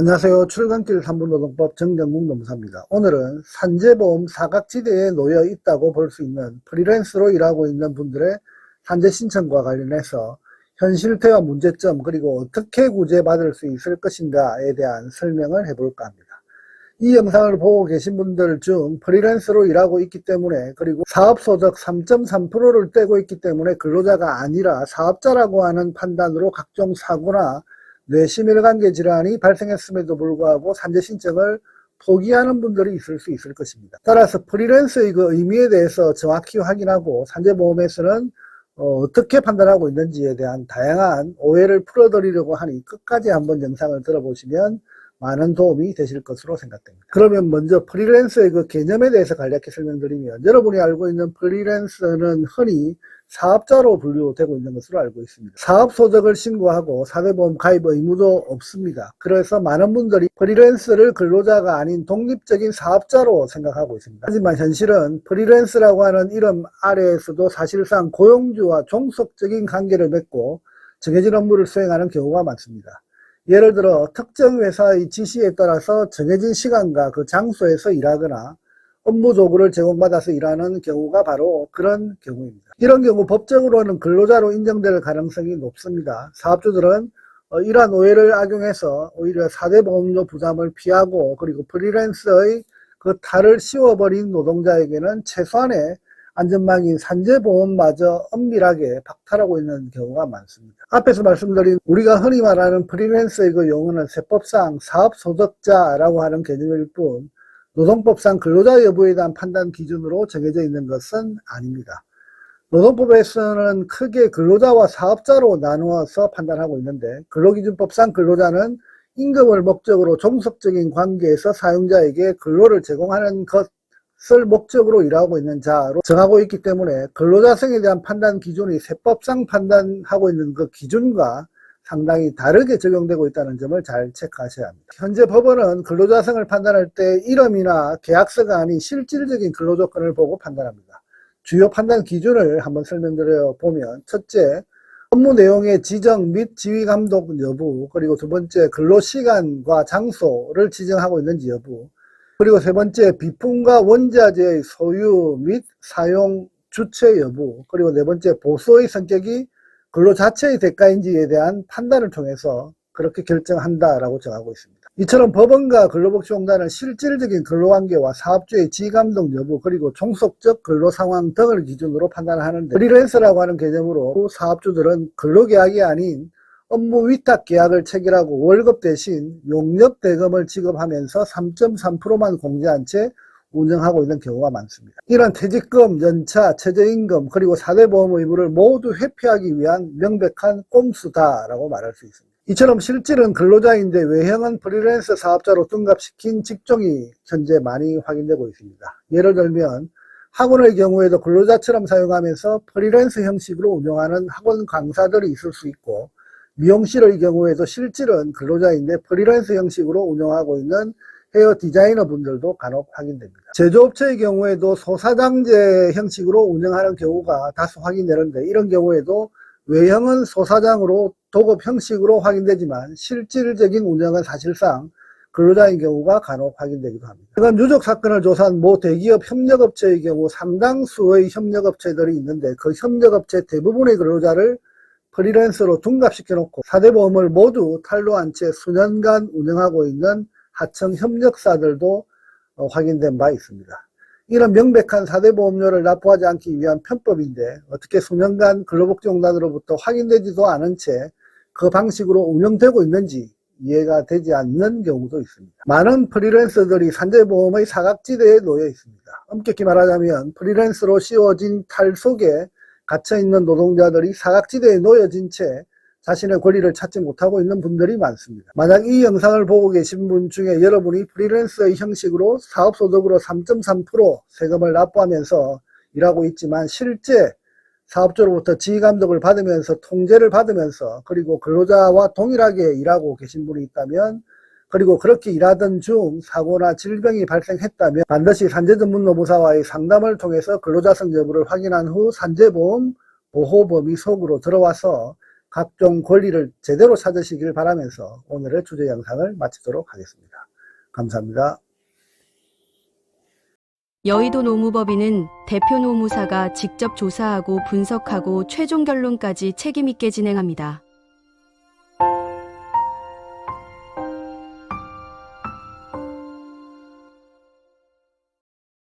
안녕하세요. 출근길 3분노동법 정경국 노무사입니다. 오늘은 산재보험 사각지대에 놓여 있다고 볼 수 있는 프리랜서로 일하고 있는 분들의 산재 신청과 관련해서 현실태와 문제점 그리고 어떻게 구제받을 수 있을 것인가에 대한 설명을 해볼까 합니다. 이 영상을 보고 계신 분들 중 프리랜서로 일하고 있기 때문에 그리고 사업소득 3.3%를 떼고 있기 때문에 근로자가 아니라 사업자라고 하는 판단으로 각종 사고나 뇌심혈관계 질환이 발생했음에도 불구하고 산재 신청을 포기하는 분들이 있을 수 있을 것입니다. 따라서 프리랜서의 그 의미에 대해서 정확히 확인하고 산재보험에서는 어떻게 판단하고 있는지에 대한 다양한 오해를 풀어드리려고 하니 끝까지 한번 영상을 들어보시면 많은 도움이 되실 것으로 생각됩니다. 그러면 먼저 프리랜서의 그 개념에 대해서 간략히 설명드리면, 여러분이 알고 있는 프리랜서는 흔히 사업자로 분류되고 있는 것으로 알고 있습니다. 사업소득을 신고하고 사대보험 가입 의무도 없습니다. 그래서 많은 분들이 프리랜서를 근로자가 아닌 독립적인 사업자로 생각하고 있습니다. 하지만 현실은 프리랜서라고 하는 이름 아래에서도 사실상 고용주와 종속적인 관계를 맺고 정해진 업무를 수행하는 경우가 많습니다. 예를 들어 특정 회사의 지시에 따라서 정해진 시간과 그 장소에서 일하거나 업무 도구를 제공받아서 일하는 경우가 바로 그런 경우입니다. 이런 경우 법적으로는 근로자로 인정될 가능성이 높습니다. 사업주들은 이러한 오해를 악용해서 오히려 사대보험료 부담을 피하고 그리고 프리랜서의 그 탈을 씌워버린 노동자에게는 최소한의 안전망인 산재보험마저 엄밀하게 박탈하고 있는 경우가 많습니다. 앞에서 말씀드린 우리가 흔히 말하는 프리랜서의 그 용어는 세법상 사업소득자라고 하는 개념일 뿐 노동법상 근로자 여부에 대한 판단 기준으로 정해져 있는 것은 아닙니다. 노동법에서는 크게 근로자와 사업자로 나누어서 판단하고 있는데, 근로기준법상 근로자는 임금을 목적으로 종속적인 관계에서 사용자에게 근로를 제공하는 것을 목적으로 일하고 있는 자로 정하고 있기 때문에 근로자성에 대한 판단 기준이 세법상 판단하고 있는 그 기준과 상당히 다르게 적용되고 있다는 점을 잘 체크하셔야 합니다. 현재 법원은 근로자성을 판단할 때 이름이나 계약서가 아닌 실질적인 근로조건을 보고 판단합니다. 주요 판단 기준을 한번 설명드려 보면, 첫째, 업무 내용의 지정 및 지휘감독 여부, 그리고 두 번째, 근로시간과 장소를 지정하고 있는지 여부, 그리고 세 번째, 비품과 원자재의 소유 및 사용 주체 여부, 그리고 네 번째, 보수의 성격이 근로 자체의 대가인지에 대한 판단을 통해서 그렇게 결정한다라고 정하고 있습니다. 이처럼 법원과 근로복지공단은 실질적인 근로관계와 사업주의 지휘감독 여부 그리고 종속적 근로상황 등을 기준으로 판단을 하는데, 프리랜서라고 하는 개념으로 사업주들은 근로계약이 아닌 업무 위탁 계약을 체결하고 월급 대신 용역 대금을 지급하면서 3.3%만 공제한 채 운영하고 있는 경우가 많습니다. 이런 퇴직금, 연차, 최저임금, 그리고 사대보험 의무를 모두 회피하기 위한 명백한 꼼수다라고 말할 수 있습니다. 이처럼 실질은 근로자인데 외형은 프리랜서 사업자로 둔갑시킨 직종이 현재 많이 확인되고 있습니다. 예를 들면 학원의 경우에도 근로자처럼 사용하면서 프리랜서 형식으로 운영하는 학원 강사들이 있을 수 있고, 미용실의 경우에도 실질은 근로자인데 프리랜서 형식으로 운영하고 있는 헤어 디자이너 분들도 간혹 확인됩니다. 제조업체의 경우에도 소사장제 형식으로 운영하는 경우가 다수 확인되는데, 이런 경우에도 외형은 소사장으로 도급 형식으로 확인되지만 실질적인 운영은 사실상 근로자인 경우가 간혹 확인되기도 합니다. 최근 누적 사건을 조사한 모 대기업 협력업체의 경우 상당수의 협력업체들이 있는데, 그 협력업체 대부분의 근로자를 프리랜서로 둔갑시켜 놓고 사대보험을 모두 탈루한 채 수년간 운영하고 있는 하청 협력사들도 확인된 바 있습니다. 이런 명백한 사대보험료를 납부하지 않기 위한 편법인데 어떻게 수년간 근로복지공단으로부터 확인되지도 않은 채 그 방식으로 운영되고 있는지 이해가 되지 않는 경우도 있습니다. 많은 프리랜서들이 산재보험의 사각지대에 놓여 있습니다. 엄격히 말하자면 프리랜서로 씌워진 탈 속에 갇혀있는 노동자들이 사각지대에 놓여진 채 자신의 권리를 찾지 못하고 있는 분들이 많습니다. 만약 이 영상을 보고 계신 분 중에 여러분이 프리랜서의 형식으로 사업소득으로 3.3% 세금을 납부하면서 일하고 있지만 실제 사업주로부터 지휘감독을 받으면서 통제를 받으면서 그리고 근로자와 동일하게 일하고 계신 분이 있다면, 그리고 그렇게 일하던 중 사고나 질병이 발생했다면 반드시 산재전문노무사와의 상담을 통해서 근로자성 여부를 확인한 후 산재보험 보호 범위 속으로 들어와서 각종 권리를 제대로 찾으시길 바라면서 오늘의 주제 영상을 마치도록 하겠습니다. 감사합니다. 여의도 노무법인은 대표 노무사가 직접 조사하고 분석하고 최종 결론까지 책임있게 진행합니다.